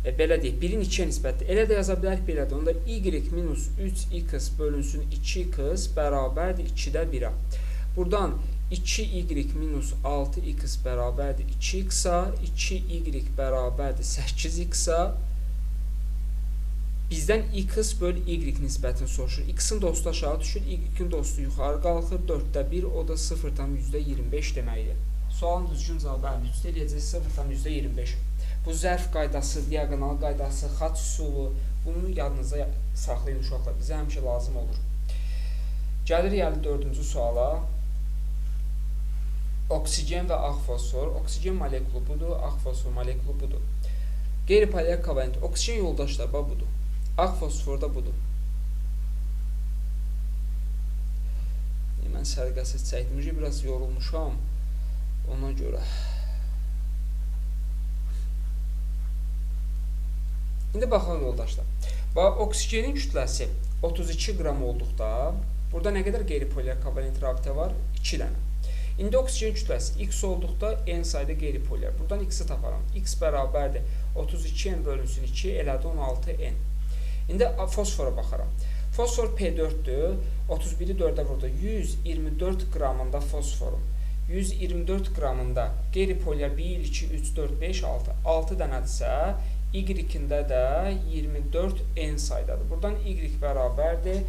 belə deyək, 1-in 2-yə nisbətdir. Elə də yaza bilərik, belədir. Onda y minus 3x bölünsün 2x bərabərdir 2-də 1-ə. Buradan 2y minus 6x bərabərdir 2x-a, 2y bərabərdir 8x-a. Bizdən x bölü y nisbətini soruşur. X-in dostu aşağı düşür, y-in dostu yuxarı qalxır. 4-də 1, o da 0,25 deməkdir. Sualın düzgün cavabı 53-də eləyəcək 0,25. Bu zərf qaydası, diaqonal qaydası, xat üsulu, bunu yadınıza saxlayın uşaqlar. Bizə həmişə lazım olur. Gəlirik 54-cü suala. Oksigen və ağ fosfor. Oksigen molekulu budur, ağ fosfor molekulu budur. Qeyri-polymer kovalent. Oksigen yoldaşlar budur. Ağ fosfor da budur. Mən sərqəsiz çəkdim. Biraz yorulmuşam. Ona görə. İndi baxaq yoldaşlar. Oksigenin kütləsi 32 qram olduqda, burada nə qədər qeyri-polymer kovalent rabitə var? 2 dənə. İndi oksigen kütləsi x olduqda n sayda qeyri-polymer. Buradan x-i taparam. X bərabərdir 32n bölünsün 2, elədi 16n. İndi fosfora baxaram. Fosfor P4-dür. 31-i 4-ə vurdu. 124 qramında fosforum. 124 qramında qeyri-polymer 1, 2, 3, 4, 5, 6. 6 dənədirsə, Y-ində də 24 n saydadır. Buradan Y bərabərdir.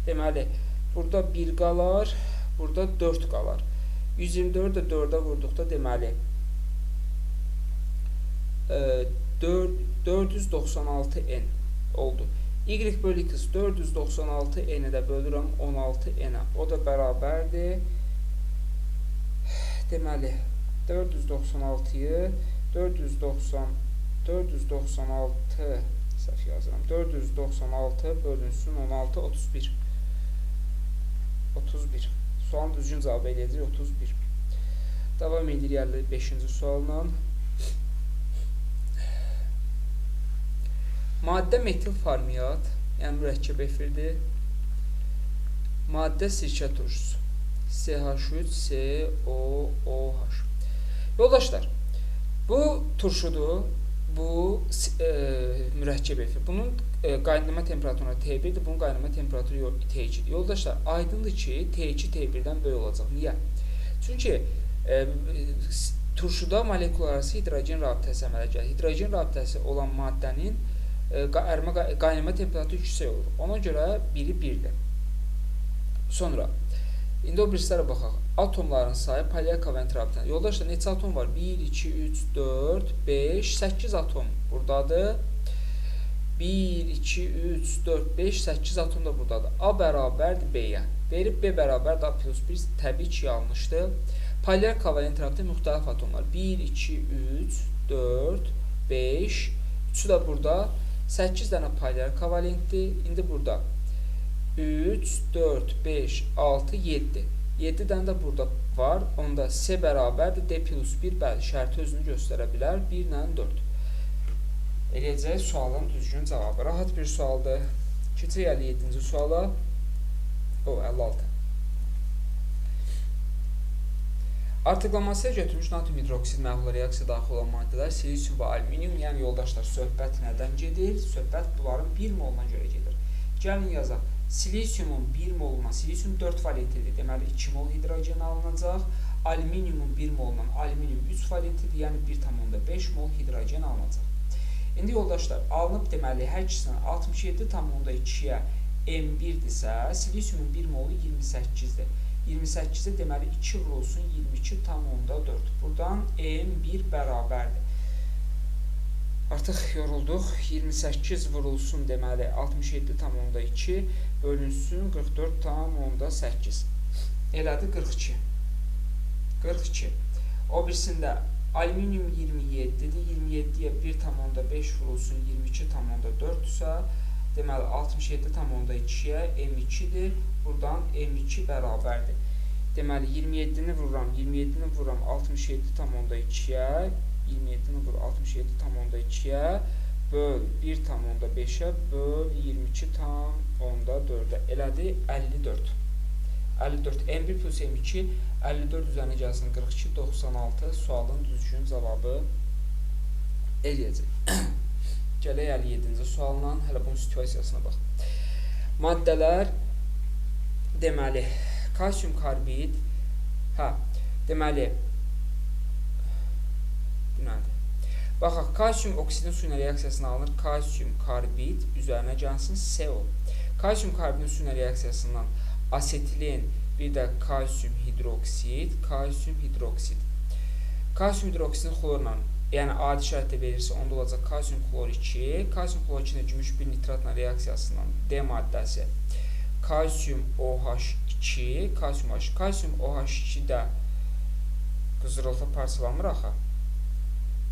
Deməli, burada 1 qalar, burada 4 qalar. 124-ü də 4-ə vurduqda deməli 496 n oldu. Y bölü x 496 n-i də bölürəm 16 n-ə. O da bərabərdir. Deməli 496-yı 496 səhv yazıram. 496 bölünsün 16 31. 31. Sualın düzgün cavabı eləyəcək 31. Davam edir 55-ci sualla. Maddə metil formiat, yəni mürəkkəb efirdir. Maddə sirkə turşusu. CH3COOH. Yoldaşlar, bu turşudur. Bu mürəkkəb efir. Bunun qaynama temperaturu T1-dir, bunun qaynama temperaturu T2-dir. Yoldaşlar, aydındır ki, T2 T1-dən böyük olacaq. Niyə? Çünki turşuda molekul arası hidrogen rabitəsi əmələ gəlir. Hidrogen rabitəsi olan maddənin qaynama temperaturu yüksək olur. Ona görə biri 1-dir. Sonra, indi o birislərə baxaq. Atomların sayı polymer kovalent rabitəsi. Yoldaşlar, neçə atom var? 1, 2, 3, 4, 5, 8 atom buradadır. 1, 2, 3, 4, 5, 8 atom da buradadır. A bərabərdir B-yə. Verib B bərabərdir A plus 1. Təbii ki, yanlışdır. Polymer kovalent rabitə müxtəlif atomlar. 1, 2, 3, 4, 5. Üçü də burada. 8 dənə polymer kovalentdir. İndi burada 3, 4, 5, 6, 7. 7 dənə də burada var. Onda C bərabərdir. D plus 1 bəli, şərti özünü göstərə bilər. 1 ilə 4. Eləyəcək sualın düzgün cavabı. Rahat bir sualdır. Keçək 57-ci suala. 56. Artıqlamasıya götürmüş natrium hidroksid məhlula reaksiya daxil olan maddələr silisium və alüminium, yəni yoldaşlar, söhbət nədən gedir? Söhbət bunların 1 moluna görə gedir. Gəlin yazaq. Silisiumun 1 moluna, silisium 4 valentidir, deməli 2 mol hidrogen alınacaq. Alüminiumun 1 molundan alüminium 3 valentidir, yəni 1,5 mol hidrogen alınacaq. İndi yoldaşlar, alınıb deməli hər ikisindən 67,2-yə M1-dirsə, silisiumun 1 molu 28-dir. 28-də deməli 2 vurulsun 22,4. Buradan M1 bərabərdir. Artıq yorulduq. 28 vurulsun deməli 67,2 bölünsün 44,8. Elədi 42. 42. O birisində alüminium 27-dir. 27-yə 1,5 vurulsun 22,4-dürsə, deməli 67,2-yə M2-dir. Buradan M2 bərabərdir. Deməli 27-ni vururam 67,2-yə 27-ni vur 67,2-yə böl 1,5-ə böl 22,4-ə elədi 54. 54 M1 plus M2 54 üzərinə gəlsin 42 96 sualın düzgün cavabı eləyəcək. Gələk 57-ci sualla hələ bunun situasiyasına bax. Maddələr deməli kalsium karbid deməli nədir? Baxaq, kalsium oksidin su ilə reaksiyasına alınır. Kalsium karbid üzərinə gəlsin CO. Kalsium karbidin su ilə reaksiyasından asetilin, bir də kalsium hidroksid. Kalsium hidroksidin xlorla, yəni adi şərtdə verirsə, onda olacaq kalsium xlor 2. Kalsium xlor 2-də gümüş bir nitratla reaksiyasından D maddəsi kalsium OH2, kalsium OH. Kalsium OH2-də qızdırılsa parçalanmır axı.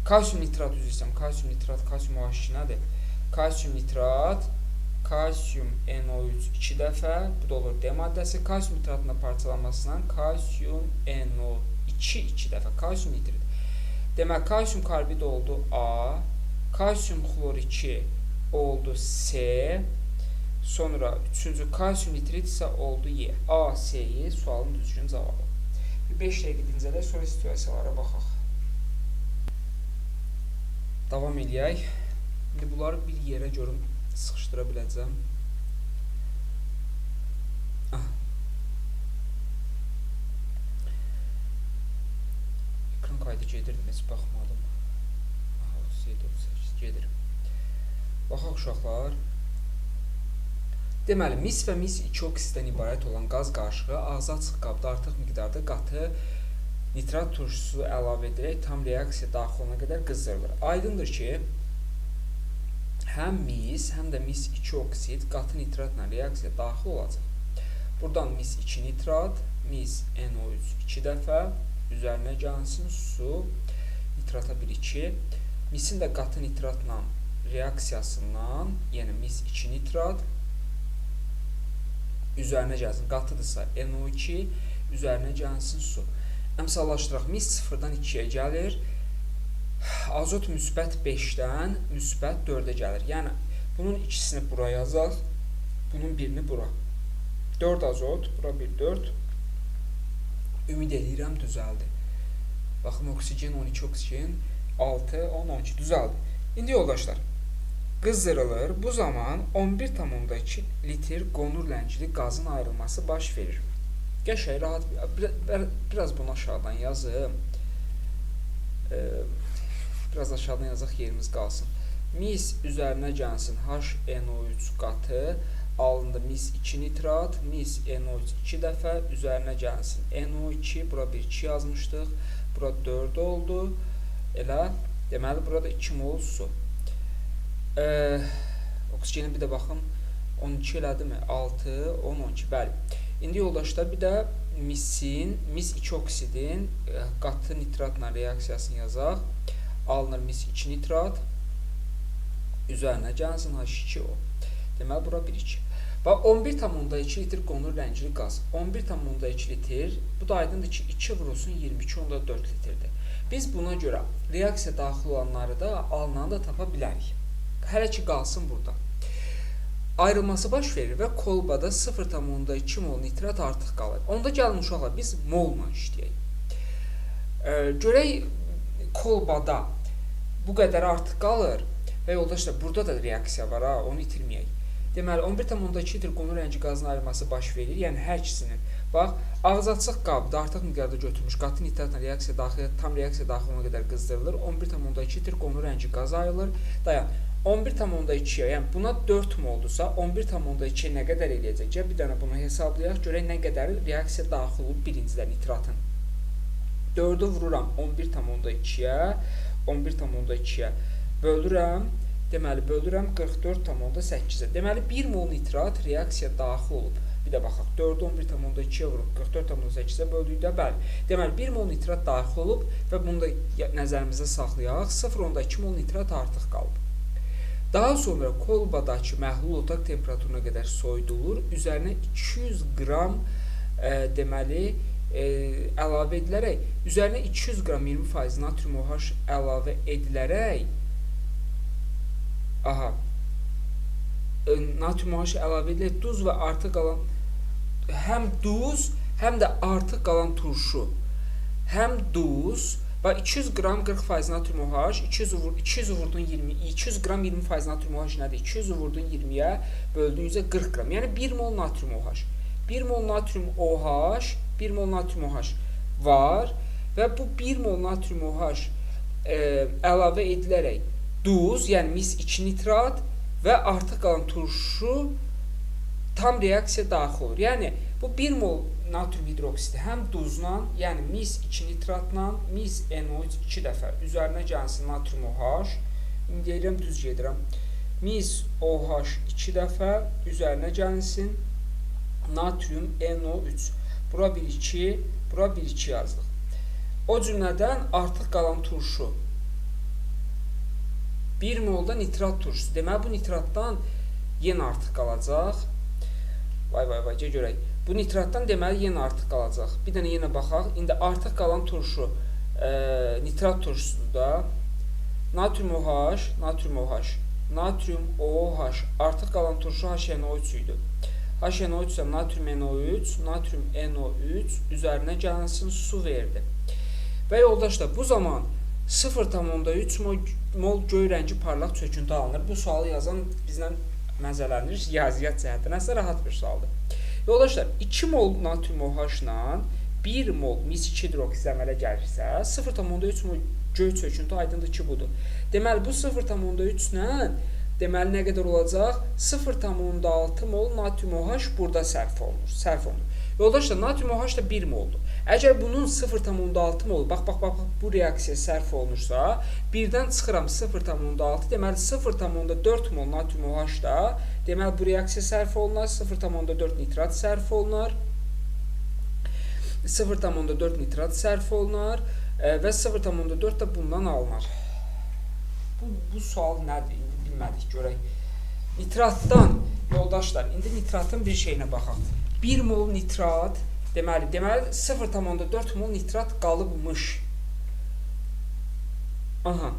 Kalsium nitrat üzr istəyirəm. Kalsium nitrat, kalsium OH2 nədir? Kalsium nitrat, kalsium NO3 2 dəfə, bu da olur D maddəsi. Kalsium nitratın parçalanmasından kalsium NO2 2 dəfə, kalsium nitrit. Demək, kalsium karbid oldu A, kalsium xlor 2 oldu C, sonra üçüncü kalsium nitrit isə oldu Y. A, C-yi sualın düzgün cavabı. 5 dəqiqə dincələk, sonra situasiyalara baxaq. Davam eləyək. İndi bunları bir yerə görüm, sıxışdıra biləcəm. Ekran kaydı gedirdim, heç baxmadım. Gedir. Baxaq uşaqlar. Deməli, mis və mis 2 oksiddən ibarət olan qaz qarışığı ağza açıq qabda artıq miqdarda qatı nitrat turşusu əlavə edərək tam reaksiya daxil olana qədər qızdırılır. Aydındır ki, həm mis, həm də mis 2 oksid qatı nitratla reaksiya daxil olacaq. Buradan mis 2 nitrat, mis NO3 2 dəfə, üzərinə gəlsin su, nitrata 1-2. Misin də qatı nitratla reaksiyasından, yəni mis 2 nitrat, üzərinə gəlsin, qatıdırsa NO2, üzərinə gəlsin su. Əmsallaşdıraq, mis 0-dan 2-yə gəlir, azot müsbət 5-dən müsbət 4-ə gəlir. Yəni, bunun ikisini bura yazaq, bunun birini bura. 4 azot, bura 1, 4. Ümid edirəm, düzəldi. Baxın, oksigen, 12 oksigen, 6, 10, 12, düzəldi. İndi yoldaşlar, qızdırılır. Bu zaman 11,2 litr qonur ləngili qazın ayrılması baş verir. Qəşəng, rahat, biraz bunu aşağıdan yazım. Biraz aşağıdan yazaq, yerimiz qalsın. Mis üzərinə gəlsin HNO3 qatı, alındı mis 2 nitrat, mis NO3 2 dəfə, üzərinə gəlsin NO2, bura 1-2 yazmışdıq, bura 4 oldu. Elə, deməli, burada 2 mol su. Oksigenin bir də baxın, 12 elədi mi? 6, 10, 12, bəli. İndi yoldaşlar, bir də misin, mis 2 oksidin qatı nitratla reaksiyasını yazaq. Alınır mis 2 nitrat, üzərinə gəlsin H2O. Deməli, bura 1-2. Bax, 11,2 litr qonur ləngili qaz. 11,2 litr, bu da aydındır ki, 2 vurulsun 22,4 litrdir. Biz buna görə reaksiya daxil olanları da alınanı da tapa bilərik. Hələ ki, qalsın burada. Ayrılması baş verir və kolbada 0,2 mol nitrat artıq qalır. Onda gəlin uşaqlar, biz molla işləyək. Görək, kolbada bu qədər artıq qalır və yoldaşlar, burada da reaksiya var, onu itirməyək. Deməli, 11,2 litr qonur ləngi qazın ayrılması baş verir, yəni hər ikisinin. Bax, ağız açıq qabda artıq miqdarda götürmüş qatı nitratla reaksiya daxil, tam reaksiya daxil olana qədər qızdırılır. 11,2 litr qonur ləngi qaz ayrılır. Dayan. 11,2-yə, yəni buna 4 moldursa, 11,2-yə nə qədər eləyəcək? Bir dənə bunu hesablayaq, görək nə qədər reaksiya daxil olub birincidə nitratın. 4-ü vururam 11,2-yə, 11,2-yə böldürəm, deməli, böldürəm 44,8-ə. Deməli, 1 mol nitrat reaksiya daxil olub. Bir də baxaq, 4-ü 11,2-yə vurub 44,8-ə böldükdə, bəli. Deməli, 1 mol nitrat daxil olub və bunu da nəzərimizdə saxlayaq, 0,2 mol nitrat artıq qalıb. Daha sonra kolbadakı məhlul otaq temperaturuna qədər soyudulur. Üzərinə 200 qram deməli, əlavə edilərək, üzərinə 200 qram 20% natrium OH əlavə edilərək, natrium OH əlavə edilərək duz və artıq qalan, həm duz, həm də artıq qalan turşu, həm duz, bax, 200 qram 40% natrium OH, 200 vurdun 20, 200 qram 20% natrium OH nədir? 200 vurdun 20-yə, böldün 100-ə 40 qram. Yəni 1 mol natrium OH. 1 mol natrium OH, 1 mol natrium OH var və bu 1 mol natrium OH əlavə edilərək duz, yəni mis 2 nitrat və artıq qalan turşu tam reaksiya daxil olur. Yəni, bu 1 mol natrium hidroksidi həm duzla, yəni mis 2 nitratla, mis NO3 2 dəfə üzərinə gəlsin natrium OH, indi deyirəm, düz gedirəm, mis OH 2 dəfə üzərinə gəlsin natrium NO3. Bura 1-2, bura 1-2 yazdıq. O cümlədən artıq qalan turşu 1 molda nitrat turşusu. Deməli, bu nitratdan yenə artıq qalacaq. Vay, görək. Bu nitratdan deməli yenə artıq qalacaq. Bir dənə yenə baxaq. İndi artıq qalan turşu nitrat turşusudur da. Natrium OH, natrium OH. Artıq qalan turşu HNO3 idi. HNO3 isə natrium NO3 üzərinə gəlsin su verdi. Və yoldaşlar, bu zaman 0,3 mol göy rəngi parlaq çöküntü alınır. Bu sualı yazan bizlə məzələnir, riyaziyyat cəhətdən əslində rahat bir sualdır. Yoldaşlar, 2 mol natrium OH ilə 1 mol mis-2 hidroksid əmələ gəlirsə, 0,3 mol göy çöküntü aydındır ki, budur. Deməli, bu 0,3 ilə deməli nə qədər olacaq? 0,6 mol natrium OH burada sərf olunur. Yoldaşlar, natrium OH da 1 moldur. Əgər bunun 0,6 mol, bax, bu reaksiya sərf olunursa, birdən çıxıram 0,6, deməli 0,4 mol natrium OH da, deməli bu reaksiya sərf olunar, 0,4 nitrat sərf olunar, 0,4 nitrat sərf olunar və 0,4 da bundan alınır. Bu sual nədir? İndi bilmədik, görək. Nitratdan, yoldaşlar, indi nitratın bir şeyinə baxaq. 1 mol nitrat, deməli 0,4 mol nitrat qalıbmış. Aha.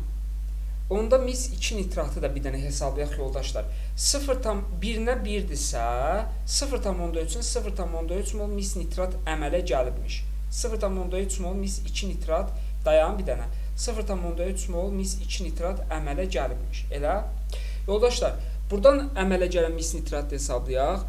Onda mis 2 nitratı da bir dənə hesablayaq, yoldaşlar. 1-nə 1-dirsə, 0,3-ün 0,3 mol mis nitrat əmələ gəlibmiş. 0,3 mol mis 2 nitrat, dayan bir dənə. 0,3 mol mis 2 nitrat əmələ gəlibmiş. Elə? Yoldaşlar, buradan əmələ gələn mis nitratı hesablayaq.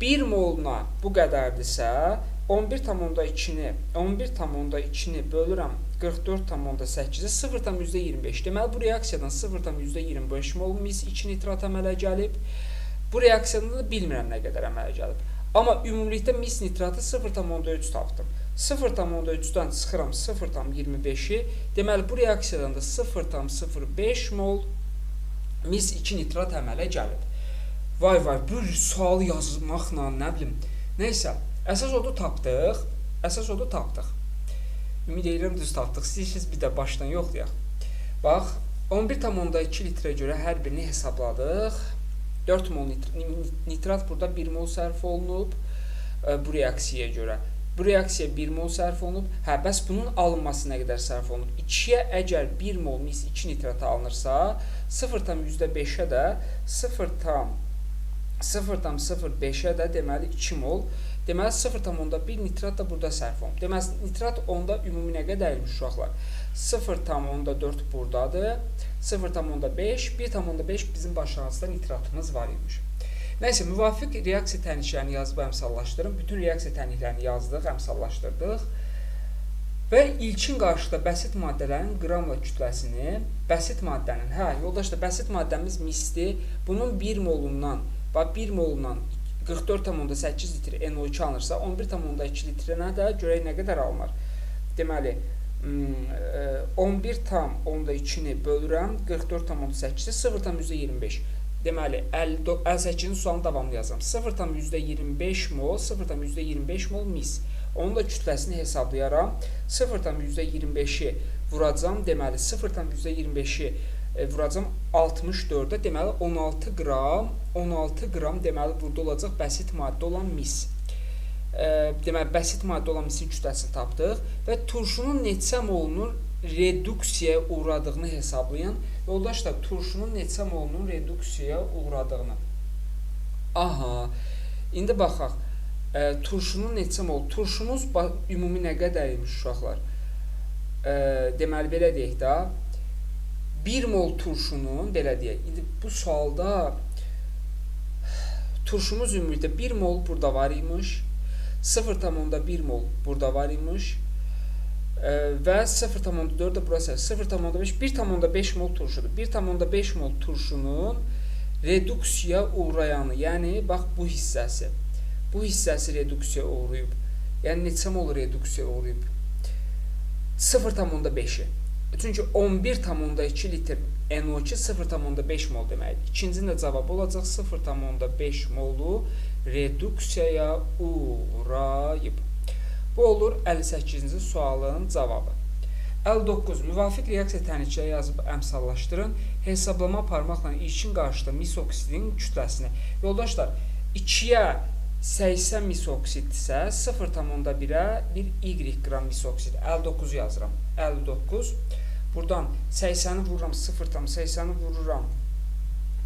1 moluna bu qədərdirsə, 11,2-ni bölürəm 44,8-ə 0,25. Deməli, bu reaksiyadan 0,25 mol mis 2 nitrat əmələ gəlib. Bu reaksiyadan da bilmirəm nə qədər əmələ gəlib. Amma ümumilikdə mis nitratı 0,3 tapdım. 0,3-dən çıxıram 0,25-i. Deməli, bu reaksiyadan da 0,05 mol mis 2 nitrat əmələ gəlib. Vay, bu sualı yazmaqla, nə bilim. Neysə, əsas odu tapdıq. Ümid edirəm düz tapdıq. İstəyirsiniz bir də başdan yoxlayaq. Bax, 11,2 litrə görə hər birini hesabladıq. 4 mol nitrat burada 1 mol sərf olunub bu reaksiyaya görə. Bu reaksiya 1 mol sərf olunub. Bəs bunun alınması nə qədər sərf olunub? 2-yə əgər 1 mol mis 2 nitrat alınırsa, 0,5-ə də 0,05-ə də deməli 2 mol. Deməli 0,1 nitrat da burada sərf olunub. Deməli nitrat onda ümumi nə qədərmiş uşaqlar? 0,4 buradadır. 0,5, 1,5 bizim başlanğıcda nitratımız var imiş. Nəysə, müvafiq reaksiya tənliklərini yazıb əmsallaşdırın. Bütün reaksiya tənliklərini yazdıq, əmsallaşdırdıq. Və ilkin qarşıda bəsit maddələrin qramla kütləsini, bəsit maddənin, yoldaşlar, bəsit maddəmiz misdir. Bunun 1 molundan 44,8 litr NO2 alınırsa, 11,2 litrə də görək nə qədər alınır. Deməli, 11,2-ni bölürəm 44,8-i 0,25. Deməli, 58-ci sualın davamını yazıram. 0,25 mol mis. Onun da kütləsini hesablayaram. 0,25-i vuracam. Deməli, 0,25-i vuracam 64-də. Deməli, 16 qram deməli, burada olacaq bəsit maddə olan mis. Deməli, bəsit maddə olan misin kütləsini tapdıq və turşunun neçə molunun reduksiyaya uğradığını hesablayan. Yoldaşlar, turşunun neçə molunun reduksiyaya uğradığını. Aha, indi baxaq. Turşunun neçə mol? Turşumuz ümumi nə qədər imiş uşaqlar? Deməli, belə deyək də, 1 mol turşunun, belə deyək, indi bu sualda turşumuz ümumilikdə 1 mol burada var imiş, 0,1 mol burada var imiş və 0,4 da burası 0,5, 1,5 mol turşudur. 1,5 mol turşunun reduksiyaya uğrayanı, yəni bax bu hissəsi reduksiyaya uğrayıb. Yəni neçə mol reduksiyaya uğrayıb? 0,5-i. Çünki 11,2 litr NO2 0,5 mol deməkdir. İkincinin də cavabı olacaq 0,5 molu reduksiyaya uğrayıb. Bu olur 58-ci sualın cavabı. 59. Müvafiq reaksiya tənlikçiyə yazıb əmsallaşdırın. Hesablama parmaqla ilkin qarşıda mis oksidin kütləsini. Yoldaşlar, 2-yə 80 mis oksiddirsə 0,1-ə bir y qram mis oksid. 59 yazıram. 59. Buradan 80-i vururam 0,80-i vururam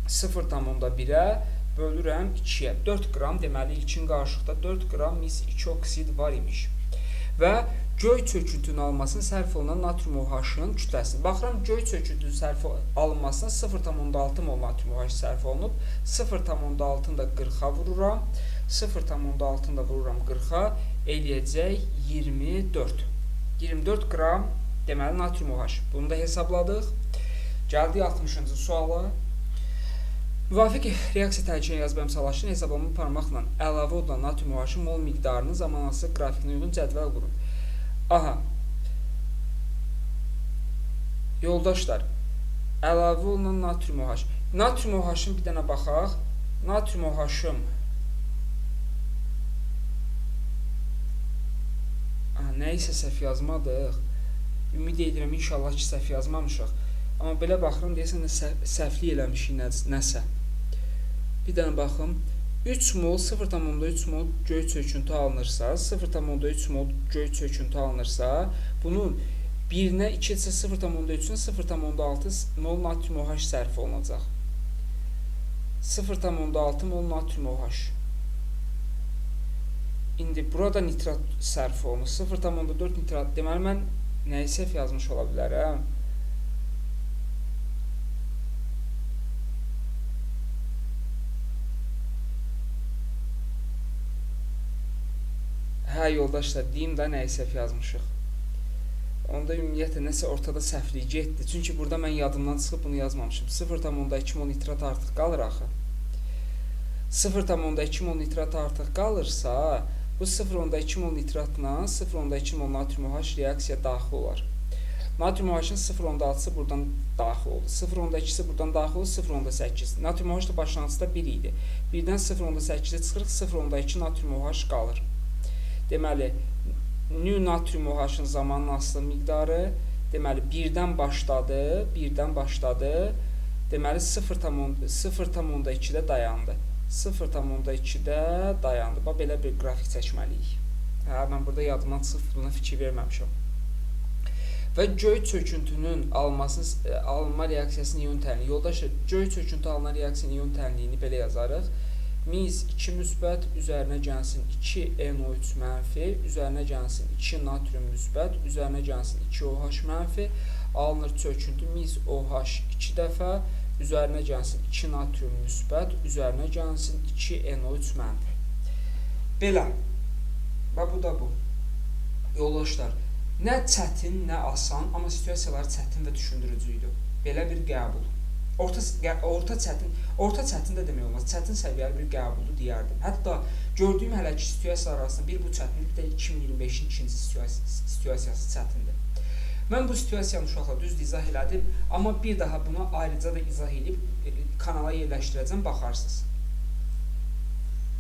0,1-ə bölürəm 2-yə. 4 qram deməli ilkin qarşılıqda 4 qram mis 2 oksid var imiş. Və göy çöküntünün alınmasına sərf olunan natrium OH-ın kütləsini. Baxıram, göy çöküntünün sərf alınmasına 0,6 mol natrium OH sərf olunub. 0,6-nı da 40-a vururam. 0,6-nı da vururam 40-a. Eləyəcək 24. 24 qram deməli natrium OH. Bunu da hesabladıq. Gəldik 60-cı suala. Müvafiq reaksiya tənlikçiyə yazıb əmsallaşdırın. Hesablama parmaqla əlavə olunan natrium OH-ın mol miqdarını zamanası qrafikinə uyğun cədvəl qurun. Aha. Yoldaşlar, əlavə olunan natrium OH. Natrium OH-ın bir dənə baxaq. Natrium OH-ım nəyisə səhv yazmadıq. Ümid edirəm, inşallah ki, səhv yazmamışıq. Amma belə baxıram, deyəsən səhvlik eləmişik nəsə. Bir dənə baxım. 3 mol, 0,3 mol göy çöküntü alınırsa, 0,3 mol göy çöküntü alınırsa, bunun 1-nə 2-sə 0,3-ün 0,6 mol natrium OH sərf olunacaq. 0,6 mol natrium OH. İndi burada nitrat sərf olunur. 0,4 nitrat. Deməli, mən nəyi səhv yazmış ola bilərəm? Hə, yoldaşlar, deyim də nəyi səhv yazmışıq. Onda ümumiyyətlə nəsə ortada səhvlik getdi. Çünki burada mən yadımdan çıxıb bunu yazmamışım. 0,2 mol nitrat artıq qalır axı. 0,2 mol nitrat artıq qalırsa, bu 0,2 mol nitratla 0,2 mol natrium OH reaksiya daxil olar. Natrium OH-ın 0,6-sı buradan daxil oldu. 0,2-si buradan daxil oldu, 0,8. Natrium OH da başlanğıcda 1 idi. 1-dən 0,8-ə çıxırıq, 0,2 natrium OH qalır. Deməli, nü natrium OH-ın zamanın asılı miqdarı, deməli, 1-dən başladı, deməli, 0,2-də dayandı. 0,2-də dayandı. Bax, belə bir qrafik çəkməliyik. Hə, mən burada yadımdan çıxıb buna fikir verməmişəm. Və göy çöküntünün alınma reaksiyasının iyon tənliyi. Yoldaşlar, göy çöküntü alınan reaksiyanın iyon tənliyini belə yazarıq. Mis 2 müsbət, üzərinə gəlsin 2 NO3 mənfi, üzərinə gəlsin 2 natrium müsbət, üzərinə gəlsin 2 OH mənfi, alınır çöküntü mis OH 2 dəfə, üzərinə gəlsin 2 natrium müsbət, üzərinə gəlsin 2 NO3 mənfi. Belə. Və bu da bu. Yoldaşlar, nə çətin, nə asan, amma situasiyalar çətin və düşündürücü idi. Belə bir qəbul. Orta çətin də demək olmaz. Çətin səviyyəli bir qəbulu deyərdim. Hətta gördüyüm hələ ki situasiyalar arasında bir bu çətinlik, bir də 2025-in ikinci situasiyası çətindir. Mən bu situasiyanı uşaqla düz izah elədim, amma bir daha buna ayrıca da izah edib kanala yerləşdirəcəm, baxarsınız.